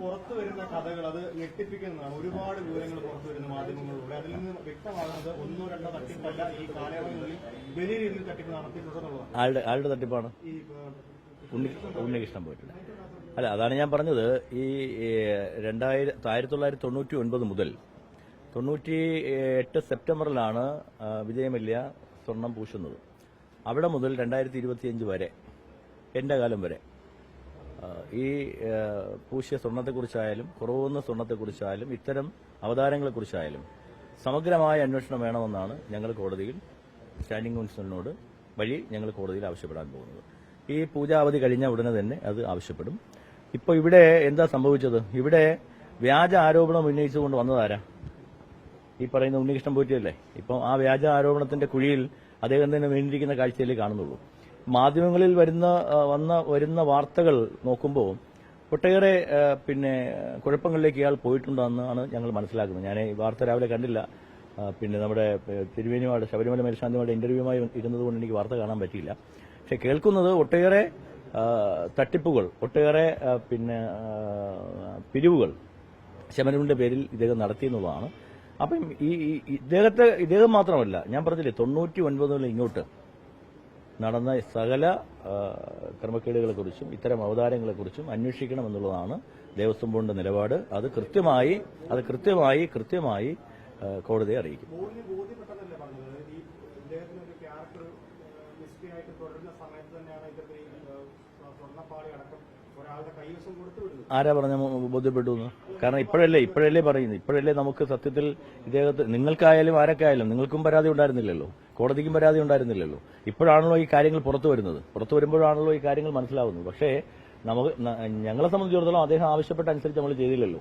പുറത്തു വരുന്ന കഥകൾ അത് ഞെട്ടിപ്പിക്കുന്നതാണ്. ഒരുപാട് വിവരങ്ങൾ പുറത്തു വരുന്ന മാധ്യമങ്ങളിലൂടെ അതിൽ നിന്ന് വ്യക്തമാകുന്നത് ഒന്നോ രണ്ടോ തട്ടിപ്പല്ല ഈ കാലയളവിനുള്ളിൽ വലിയ രീതിയിൽ തട്ടിപ്പ് നടത്തിയിട്ടുണ്ടെന്നുള്ളതാണ്. ആളുടെ തട്ടിപ്പാണ് ഉണ്ണികൃഷ്ണൻ പോയിട്ടുണ്ട്. അല്ല, അതാണ് ഞാൻ പറഞ്ഞത്. ഈ 1999 മുതൽ 98 സെപ്റ്റംബറിലാണ് വിജയമല്യ സ്വർണം പൂശുന്നത്. അവിടെ മുതൽ 2025 വരെ, എന്റെ കാലം വരെ, ഈ പൂശിയ സ്വർണത്തെക്കുറിച്ചായാലും കുറവുന്ന സ്വർണത്തെക്കുറിച്ചായാലും ഇത്തരം അവതാരങ്ങളെക്കുറിച്ചായാലും സമഗ്രമായ അന്വേഷണം വേണമെന്നാണ് ഞങ്ങൾ കോടതിയിൽ സ്റ്റാൻഡിംഗ് കൌൺസിലിനോട് വഴി ഞങ്ങൾ കോടതിയിൽ ആവശ്യപ്പെടാൻ പോകുന്നത്. ഈ പൂജാവധി കഴിഞ്ഞ ഉടനെ തന്നെ അത് ആവശ്യപ്പെടും. ഇപ്പോൾ ഇവിടെ എന്താ സംഭവിച്ചത്? ഇവിടെ വ്യാജ ആരോപണം ഉന്നയിച്ചുകൊണ്ട് വന്നതാരാ? ഈ പറയുന്ന ഉണ്ണികൃഷ്ണൻ പോറ്റിയല്ലേ? ഇപ്പം ആ വ്യാജ ആരോപണത്തിന്റെ കുഴിയിൽ അദ്ദേഹം തന്നെ വീണിരിക്കുന്ന കാഴ്ചയിലേ കാണുന്നുള്ളൂ. മാധ്യമങ്ങളിൽ വരുന്ന വാർത്തകൾ നോക്കുമ്പോൾ ഒട്ടേറെ കുഴപ്പങ്ങളിലേക്ക് ഇയാൾ പോയിട്ടുണ്ടെന്നാണ് ഞങ്ങൾ മനസ്സിലാക്കുന്നത്. ഞാൻ ഈ വാർത്ത രാവിലെ കണ്ടില്ല. നമ്മുടെ തിരുവേനിയുമായിട്ട് ശബരിമല മേൽശാന്തിയുമായിട്ട് ഇന്റർവ്യൂമായി ഇരുന്നതുകൊണ്ട് എനിക്ക് വാർത്ത കാണാൻ പറ്റിയില്ല. പക്ഷെ കേൾക്കുന്നത് ഒട്ടേറെ തട്ടിപ്പുകൾ, ഒട്ടേറെ പിരിവുകൾ ശബരിമലയുടെ പേരിൽ ഇദ്ദേഹം നടത്തിയെന്നുള്ളതാണ്. അപ്പം ഇദ്ദേഹം മാത്രമല്ല, ഞാൻ പറഞ്ഞില്ലേ 99 ഇങ്ങോട്ട് നടന്ന സകല ക്രമക്കേടുകളെക്കുറിച്ചും ഇത്തരം അവതാരങ്ങളെക്കുറിച്ചും അന്വേഷിക്കണമെന്നുള്ളതാണ് ദേവസ്വം ബോർഡിന്റെ നിലപാട്. അത് കൃത്യമായി കോടതിയെ അറിയിക്കും. ആരാ പറഞ്ഞ ബോധ്യപ്പെട്ടു എന്ന്? കാരണം ഇപ്പോഴല്ലേ പറയുന്നത്. ഇപ്പോഴല്ലേ നമുക്ക് സത്യത്തിൽ നിങ്ങൾക്കായാലും ആരൊക്കെയായാലും നിങ്ങൾക്കും പരാതി ഉണ്ടായിരുന്നില്ലല്ലോ, കോടതിക്കും പരാതി ഉണ്ടായിരുന്നില്ലല്ലോ. ഇപ്പോഴാണല്ലോ ഈ കാര്യങ്ങൾ പുറത്തു വരുമ്പോഴാണല്ലോ ഈ കാര്യങ്ങൾ മനസ്സിലാവുന്നത്. പക്ഷേ ഞങ്ങളെ സംബന്ധിച്ചിടത്തോളം അദ്ദേഹം ആവശ്യപ്പെട്ട അനുസരിച്ച് നമ്മൾ ചെയ്തില്ലല്ലോ.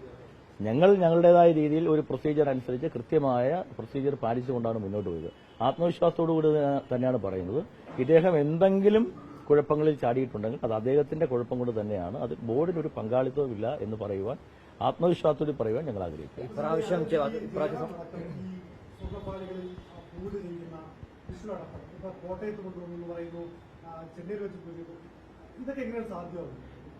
ഞങ്ങളുടേതായ രീതിയിൽ ഒരു പ്രൊസീജിയർ അനുസരിച്ച് കൃത്യമായ പ്രൊസീജിയർ പാലിച്ചുകൊണ്ടാണ് മുന്നോട്ട് പോയത്. ആത്മവിശ്വാസത്തോടുകൂടി തന്നെയാണ് പറയുന്നത്. ഇദ്ദേഹം എന്തെങ്കിലും കുഴപ്പങ്ങളിൽ ചാടിയിട്ടുണ്ടെങ്കിൽ അത് അദ്ദേഹത്തിന്റെ കുഴപ്പം കൊണ്ട് തന്നെയാണ്. അത് ബോർഡിനൊരു പങ്കാളിത്തവുമില്ല എന്ന് പറയുവാൻ, ആത്മവിശ്വാസത്തോടെ പറയുവാൻ ഞങ്ങൾ ആഗ്രഹിക്കുന്നു.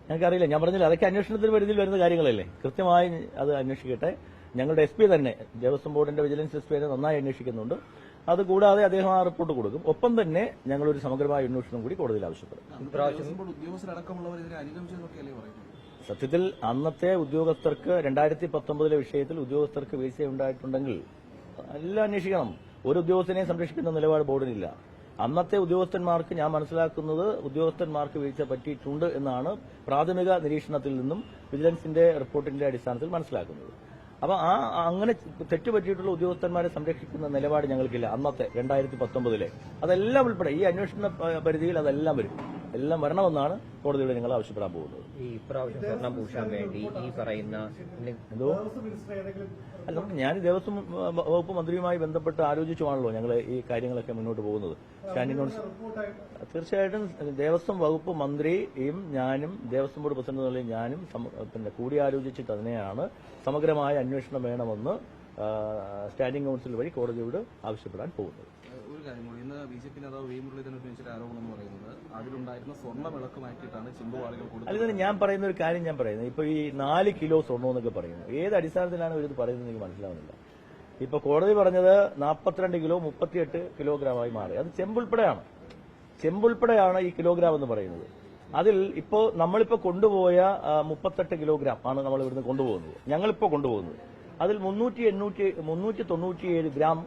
ഞങ്ങൾക്കറിയില്ല. ഞാൻ പറഞ്ഞില്ല, അതൊക്കെ അന്വേഷണത്തിന് പരിധിയിൽ വരുന്ന കാര്യങ്ങളല്ലേ. കൃത്യമായി അത് അന്വേഷിക്കട്ടെ. ഞങ്ങളുടെ SP തന്നെ, ദേവസ്വം ബോർഡിന്റെ വിജിലൻസ് SP തന്നെ നന്നായി അന്വേഷിക്കുന്നുണ്ട്. അതുകൂടാതെ അദ്ദേഹം ആ റിപ്പോർട്ട് കൊടുക്കും. ഒപ്പം തന്നെ ഞങ്ങളൊരു സമഗ്രമായ അന്വേഷണം കൂടി കോടതിയിൽ ആവശ്യപ്പെടും. സത്യത്തിൽ അന്നത്തെ ഉദ്യോഗസ്ഥർക്ക് 2019 വിഷയത്തിൽ ഉദ്യോഗസ്ഥർക്ക് വീഴ്ചയുണ്ടായിട്ടുണ്ടെങ്കിൽ എല്ലാം അന്വേഷിക്കണം. ഒരു ഉദ്യോഗസ്ഥനെ സംരക്ഷിക്കുന്ന നിലപാട് ബോർഡിനില്ല. അന്നത്തെ ഉദ്യോഗസ്ഥന്മാർക്ക്, ഞാൻ മനസ്സിലാക്കുന്നത്, ഉദ്യോഗസ്ഥന്മാർക്ക് വീഴ്ച പറ്റിയിട്ടുണ്ട് എന്നാണ് പ്രാഥമിക നിരീക്ഷണത്തിൽ നിന്നും വിജിലൻസിന്റെ റിപ്പോർട്ടിന്റെ അടിസ്ഥാനത്തിൽ മനസ്സിലാക്കുന്നത്. അപ്പൊ അങ്ങനെ തെറ്റുപറ്റിയിട്ടുള്ള ഉദ്യോഗസ്ഥന്മാരെ സംരക്ഷിക്കുന്ന നിലപാട് ഞങ്ങൾക്കില്ല. അന്നത്തെ 2019 അതെല്ലാം ഉൾപ്പെടെ ഈ അന്വേഷണ പരിധിയിൽ അതെല്ലാം വരും. എല്ലാം വരണമെന്നാണ് കോടതിയോട് ഞങ്ങൾ ആവശ്യപ്പെടാൻ പോകുന്നത്. ഈ പ്രാവശ്യം സ്വർണം പൂശാൻ വേണ്ടി ഈ പറയുന്ന അല്ല, ഞാൻ ദേവസ്വം വകുപ്പ് മന്ത്രിയുമായി ബന്ധപ്പെട്ട് ആലോചിച്ചുമാണല്ലോ ഞങ്ങൾ ഈ കാര്യങ്ങളൊക്കെ മുന്നോട്ട് പോകുന്നത്. സ്റ്റാൻഡിംഗ് കൌൺസിൽ തീർച്ചയായിട്ടും ദേവസ്വം വകുപ്പ് മന്ത്രിയും ഞാനും ദേവസ്വം ബോർഡ് പ്രസിഡന്റ് ഞാനും കൂടിയാലോചിച്ചിട്ട് തന്നെയാണ് സമഗ്രമായ അന്വേഷണം വേണമെന്ന് സ്റ്റാൻഡിംഗ് കൌൺസിൽ വഴി കോടതിയോട് ആവശ്യപ്പെടാൻ പോകുന്നത്. ഒരു കാര്യം കൂടി, ഇന്ന് BJP നേതാവ് വി മുരളീധരൻ ഉന്നയിച്ച ആരോപണം എന്ന് പറയുന്നത് അതിലുണ്ടായിരുന്ന സ്വർണ്ണ വിളക്ക് മാറ്റിയിട്ടാണ് ചെമ്പുവാളികൾ കൊടുത്തത്. അല്ലെങ്കിൽ ഞാൻ പറയുന്ന ഒരു കാര്യം ഇപ്പൊ ഈ 4 കിലോ സ്വർണ്ണം എന്നൊക്കെ പറയുന്നത് ഏത് അടിസ്ഥാനത്തിലാണ് ഇവരിത് പറയുന്നത് എനിക്ക് മനസ്സിലാവുന്നില്ല. ഇപ്പൊ കോടതി പറഞ്ഞത് 42 കിലോ 38 കിലോഗ്രാമായി മാറി. അത് ചെമ്പുൾപ്പെടെയാണ് ഈ കിലോഗ്രാം എന്ന് പറയുന്നത്. അതിൽ നമ്മളിപ്പോ കൊണ്ടുപോയ 38 കിലോഗ്രാം ആണ് നമ്മൾ ഇവിടുന്ന് കൊണ്ടുപോകുന്നത്. ഞങ്ങളിപ്പോ കൊണ്ടുപോകുന്നത് അതിൽ 397 ഗ്രാം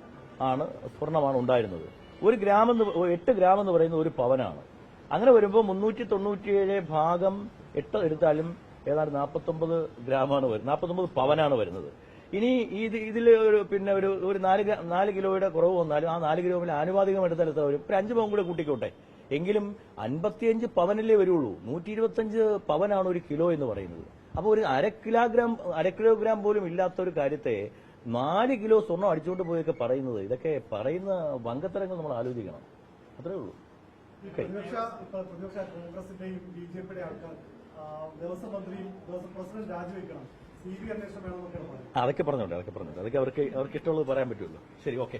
ആണ് സ്വർണ്ണമാണ് ഉണ്ടായിരുന്നത്. 8 ഗ്രാം എന്ന് പറയുന്നത് ഒരു പവനാണ്. അങ്ങനെ വരുമ്പോൾ 397 ഭാഗം 8 എടുത്താലും ഏതാണ്ട് 49 ഗ്രാമാണ് വരുന്നത്, 49 പവനാണ് വരുന്നത്. ഇനി ഇതിൽ ഒരു 4 കിലോയുടെ കുറവ് വന്നാലും ആ 4 കിലോയിൽ ആനുപാതികം എടുത്താൽ എത്ര വരും? ഒരു 5 പവൻ കൂടെ കൂട്ടിക്കോട്ടെ. എങ്കിലും 55 പവനല്ലേ വരുള്ളൂ. 125 പവനാണ് ഒരു കിലോ എന്ന് പറയുന്നത്. അപ്പോൾ ഒരു അര കിലോഗ്രാം പോലും ഇല്ലാത്ത ഒരു കാര്യത്തെ 4 കിലോ സ്വർണം അടിച്ചുകൊണ്ട് പോയൊക്കെ പറയുന്നത്, ഇതൊക്കെ പറയുന്ന വങ്കത്തരങ്ങൾ നമ്മൾ ആലോചിക്കണം. അത്രേ ഉള്ളൂ. കോൺഗ്രസിന്റെയും BJPയുടെ ആൾക്കാർ ദേവസ്വം മന്ത്രിയും ദേവസ്വം പ്രസിഡന്റ് രാജിവെക്കണം, CBI അന്വേഷണം വേണമെന്നൊക്കെയാണ് പറയുന്നത്. അതൊക്കെ പറഞ്ഞോട്ടെ. അതൊക്കെ അവർക്ക് ഇഷ്ടമുള്ളത് പറയാൻ പറ്റുമല്ലോ. ശരി, ഓക്കെ.